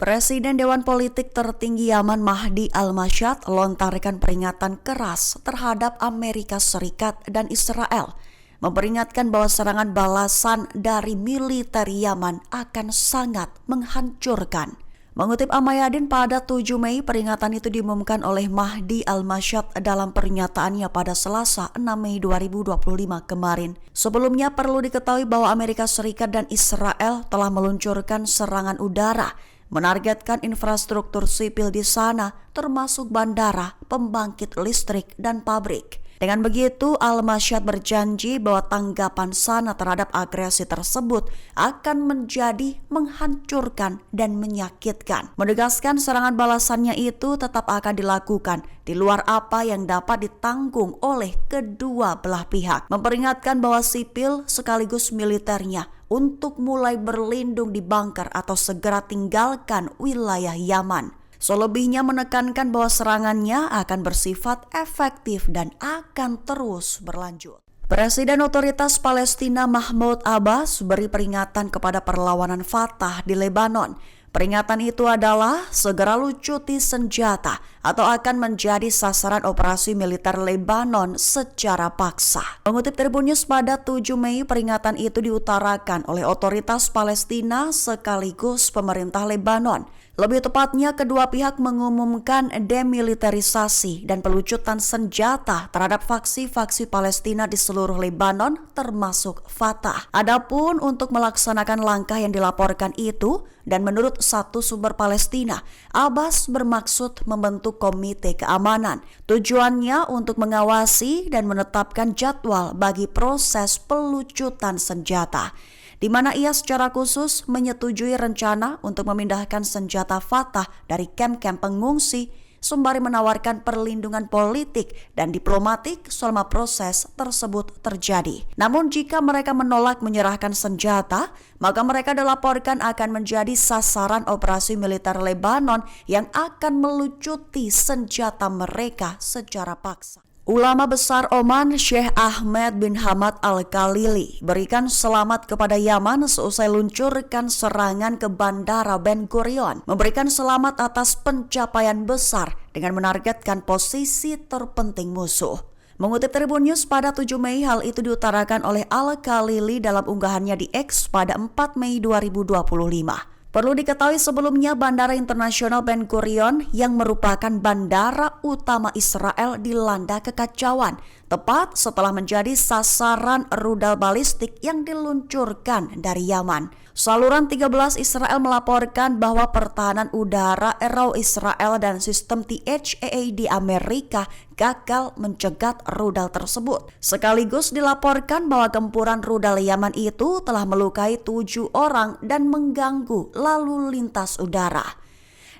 Presiden Dewan Politik Tertinggi Yaman Mahdi Al-Mashat lontarkan peringatan keras terhadap Amerika Serikat dan Israel, memperingatkan bahwa serangan balasan dari militer Yaman akan sangat menghancurkan. Mengutip Al-Mayadin pada 7 Mei, peringatan itu diumumkan oleh Mahdi Al-Mashat dalam pernyataannya pada Selasa 6 Mei 2025 kemarin. Sebelumnya perlu diketahui bahwa Amerika Serikat dan Israel telah meluncurkan serangan udara, menargetkan infrastruktur sipil di sana, termasuk bandara, pembangkit listrik, dan pabrik. Dengan begitu, Al-Mashat berjanji bahwa tanggapan sana terhadap agresi tersebut akan menjadi menghancurkan dan menyakitkan. Menegaskan serangan balasannya itu tetap akan dilakukan di luar apa yang dapat ditanggung oleh kedua belah pihak. Memperingatkan bahwa sipil sekaligus militernya untuk mulai berlindung di bunker atau segera tinggalkan wilayah Yaman. Selebihnya menekankan bahwa serangannya akan bersifat efektif dan akan terus berlanjut. Presiden Otoritas Palestina Mahmoud Abbas beri peringatan kepada perlawanan Fatah di Lebanon. Peringatan itu adalah segera lucuti senjata atau akan menjadi sasaran operasi militer Lebanon secara paksa. Mengutip Tribun News pada 7 Mei, peringatan itu diutarakan oleh Otoritas Palestina sekaligus pemerintah Lebanon. Lebih tepatnya, kedua pihak mengumumkan demilitarisasi dan pelucutan senjata terhadap faksi-faksi Palestina di seluruh Lebanon, termasuk Fatah. Adapun untuk melaksanakan langkah yang dilaporkan itu, dan menurut satu sumber Palestina, Abbas bermaksud membentuk komite keamanan. Tujuannya untuk mengawasi dan menetapkan jadwal bagi proses pelucutan senjata, di mana ia secara khusus menyetujui rencana untuk memindahkan senjata Fatah dari kamp-kamp pengungsi, sembari menawarkan perlindungan politik dan diplomatik selama proses tersebut terjadi. Namun jika mereka menolak menyerahkan senjata, maka mereka dilaporkan akan menjadi sasaran operasi militer Lebanon yang akan melucuti senjata mereka secara paksa. Ulama besar Oman Sheikh Ahmed bin Hamad Al-Khalili berikan selamat kepada Yaman seusai luncurkan serangan ke Bandara Ben Gurion, memberikan selamat atas pencapaian besar dengan menargetkan posisi terpenting musuh. Mengutip Tribun News pada 7 Mei, hal itu diutarakan oleh Al-Khalili dalam unggahannya di X pada 4 Mei 2025. Perlu diketahui sebelumnya Bandara Internasional Ben Gurion yang merupakan bandara utama Israel dilanda kekacauan, tepat setelah menjadi sasaran rudal balistik yang diluncurkan dari Yaman. Saluran 13 Israel melaporkan bahwa pertahanan udara Aero Israel dan sistem THAAD di Amerika gagal mencegat rudal tersebut. Sekaligus dilaporkan bahwa gempuran rudal Yaman itu telah melukai 7 orang dan mengganggu lalu lintas udara.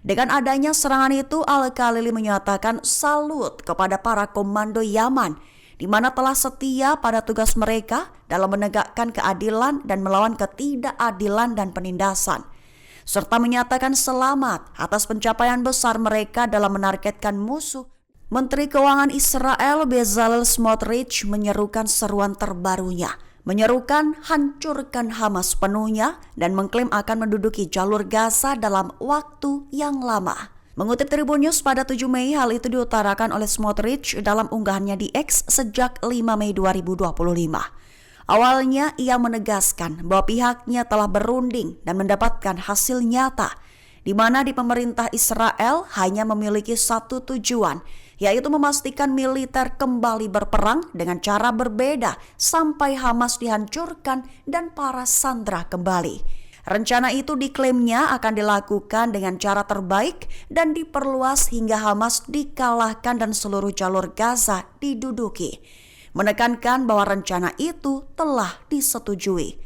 Dengan adanya serangan itu, Al-Khalili menyatakan salut kepada para komando Yaman, di mana telah setia pada tugas mereka dalam menegakkan keadilan dan melawan ketidakadilan dan penindasan, serta menyatakan selamat atas pencapaian besar mereka dalam menargetkan musuh. Menteri Keuangan Israel Bezalel Smotrich menyerukan seruan terbarunya, menyerukan hancurkan Hamas penuhnya dan mengklaim akan menduduki jalur Gaza dalam waktu yang lama. Mengutip Tribun News pada 7 Mei, hal itu diutarakan oleh Smotrich dalam unggahannya di X sejak 5 Mei 2025. Awalnya ia menegaskan bahwa pihaknya telah berunding dan mendapatkan hasil nyata, di mana di pemerintah Israel hanya memiliki satu tujuan, yaitu memastikan militer kembali berperang dengan cara berbeda sampai Hamas dihancurkan dan para sandera kembali. Rencana itu diklaimnya akan dilakukan dengan cara terbaik dan diperluas hingga Hamas dikalahkan dan seluruh jalur Gaza diduduki, menekankan bahwa rencana itu telah disetujui.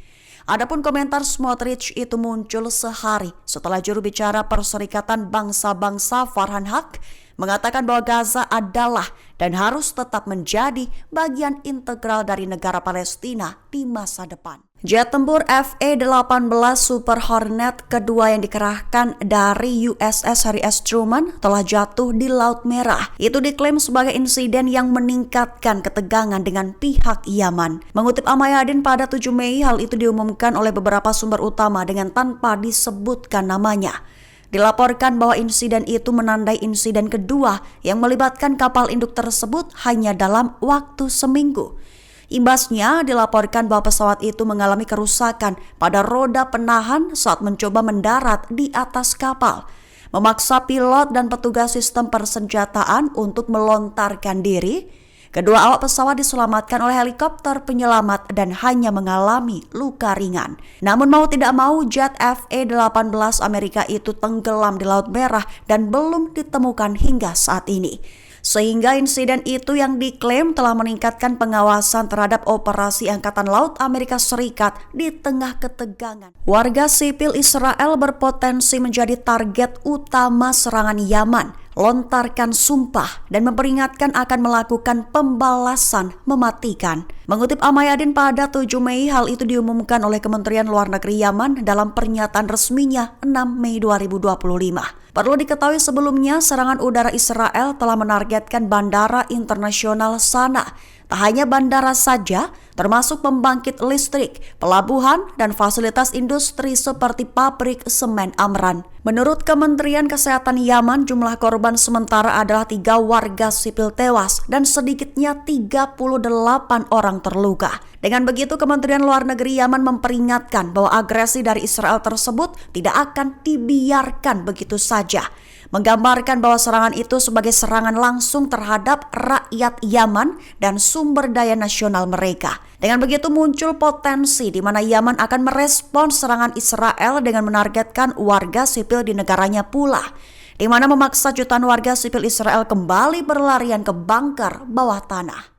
Adapun komentar Smotrich itu muncul sehari setelah juru bicara Perserikatan Bangsa-Bangsa Farhan Haq mengatakan bahwa Gaza adalah dan harus tetap menjadi bagian integral dari negara Palestina di masa depan. Jet tempur F/A-18 Super Hornet kedua yang dikerahkan dari USS Harry S. Truman telah jatuh di Laut Merah. Itu diklaim sebagai insiden yang meningkatkan ketegangan dengan pihak Yaman. Mengutip Al-Mayadin pada 7 Mei, hal itu diumumkan oleh beberapa sumber utama dengan tanpa disebutkan namanya. Dilaporkan bahwa insiden itu menandai insiden kedua yang melibatkan kapal induk tersebut hanya dalam waktu seminggu. Imbasnya dilaporkan bahwa pesawat itu mengalami kerusakan pada roda penahan saat mencoba mendarat di atas kapal, memaksa pilot dan petugas sistem persenjataan untuk melontarkan diri. Kedua awak pesawat diselamatkan oleh helikopter penyelamat dan hanya mengalami luka ringan. Namun mau tidak mau jet FA-18 Amerika itu tenggelam di Laut Merah dan belum ditemukan hingga saat ini. Sehingga insiden itu yang diklaim telah meningkatkan pengawasan terhadap operasi Angkatan Laut Amerika Serikat di tengah ketegangan. Warga sipil Israel berpotensi menjadi target utama serangan Yaman, lontarkan sumpah dan memperingatkan akan melakukan pembalasan mematikan. Mengutip Amayadin pada 7 Mei, hal itu diumumkan oleh Kementerian Luar Negeri Yaman dalam pernyataan resminya 6 Mei 2025. Perlu diketahui sebelumnya, serangan udara Israel telah menargetkan bandara internasional Sana. Tak hanya bandara saja, termasuk pembangkit listrik, pelabuhan, dan fasilitas industri seperti pabrik semen Amran. Menurut Kementerian Kesehatan Yaman, jumlah korban sementara adalah 3 warga sipil tewas dan sedikitnya 38 orang terluka. Dengan begitu, Kementerian Luar Negeri Yaman memperingatkan bahwa agresi dari Israel tersebut tidak akan dibiarkan begitu saja, menggambarkan bahwa serangan itu sebagai serangan langsung terhadap rakyat Yaman dan sumber daya nasional mereka. Dengan begitu muncul potensi di mana Yaman akan merespons serangan Israel dengan menargetkan warga sipil di negaranya pula, di mana memaksa jutaan warga sipil Israel kembali berlarian ke bunker bawah tanah.